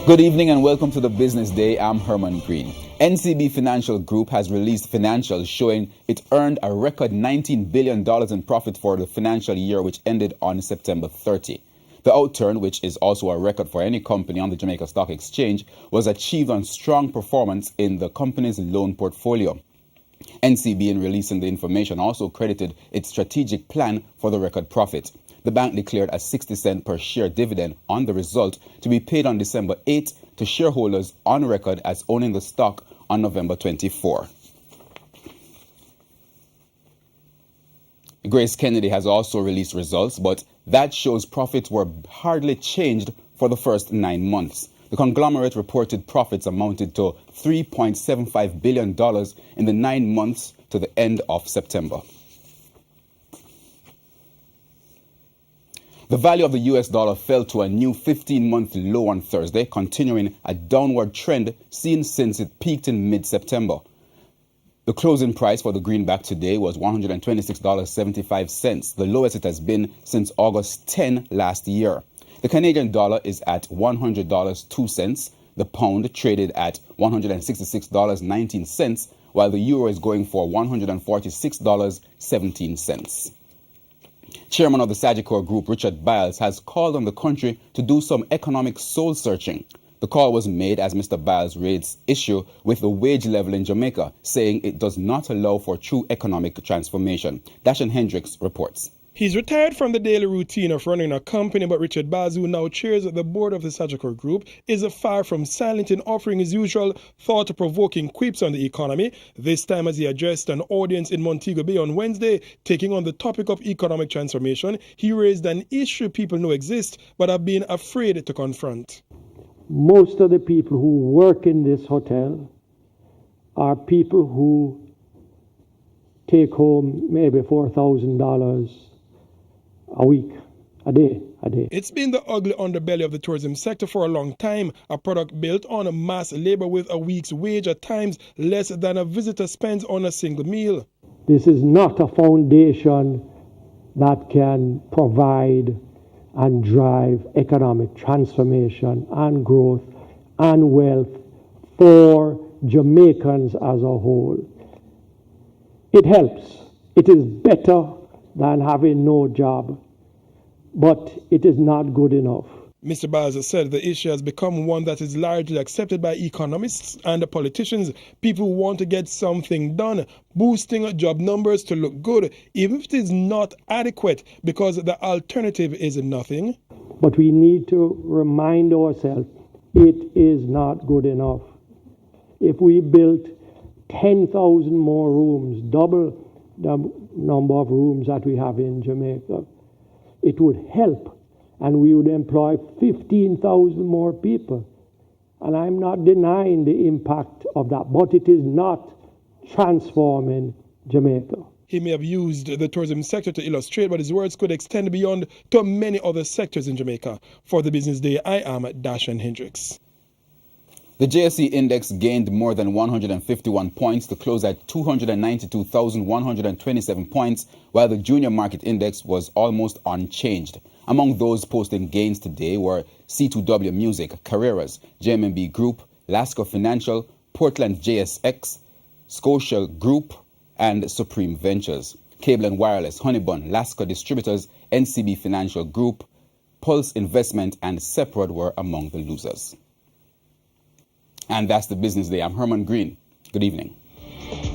Good evening and welcome to the Business Day. I'm Herman Green. NCB Financial Group has released financials showing it earned a record $19 billion in profit for the financial year which ended on September 30. The outturn, which is also a record for any company on the Jamaica Stock Exchange, was achieved on strong performance in the company's loan portfolio. NCB, in releasing the information, also credited its strategic plan for the record profit. The bank declared a 60-cent per share dividend on the result to be paid on December 8 to shareholders on record as owning the stock on November 24. Grace Kennedy has also released results, but that shows profits were hardly changed for the first 9 months. The conglomerate reported profits amounted to $3.75 billion in the 9 months to the end of September. The value of the US dollar fell to a new 15-month low on Thursday, continuing a downward trend seen since it peaked in mid-September. The closing price for the greenback today was $126.75, the lowest it has been since August 10 last year. The Canadian dollar is at $100.02. The pound traded at $166.19, while the euro is going for $146.17. Chairman of the Sagicor Group, Richard Biles, has called on the country to do some economic soul-searching. The call was made as Mr. Biles raised issue with the wage level in Jamaica, saying it does not allow for true economic transformation. Dashan Hendricks reports. He's retired from the daily routine of running a company, but Richard Biles, who now chairs the board of the Sagicor Group, is far from silent in offering his usual thought-provoking quips on the economy, this time as he addressed an audience in Montego Bay on Wednesday. Taking on the topic of economic transformation, he raised an issue people know exists but have been afraid to confront. Most of the people who work in this hotel are people who take home maybe $4,000 a week, a day. It's been the ugly underbelly of the tourism sector for a long time, a product built on mass labor with a week's wage, at times less than a visitor spends on a single meal. This is not a foundation that can provide and drive economic transformation and growth and wealth for Jamaicans as a whole. It helps. It is better than having no job, but it is not good enough. Mr. Biles said the issue has become one that is largely accepted by economists and politicians. People want to get something done, boosting job numbers to look good, even if it is not adequate, because the alternative is nothing. But we need to remind ourselves, it is not good enough. If we built 10,000 more rooms, double the number of rooms that we have in Jamaica, it would help, and we would employ 15,000 more people. And I'm not denying the impact of that, but it is not transforming Jamaica. He may have used the tourism sector to illustrate, but his words could extend beyond to many other sectors in Jamaica. For the Business Day, I am Dashan Hendricks. The JSE index gained more than 151 points to close at 292,127 points, while the junior market index was almost unchanged. Among those posting gains today were C2W Music, Carreras, JMB Group, Lasco Financial, Portland JSX, Scotia Group, and Supreme Ventures. Cable and Wireless, Honeybun, Lasco Distributors, NCB Financial Group, Pulse Investment, and Seprod were among the losers. And that's the Business Day. I'm Herman Green. Good evening.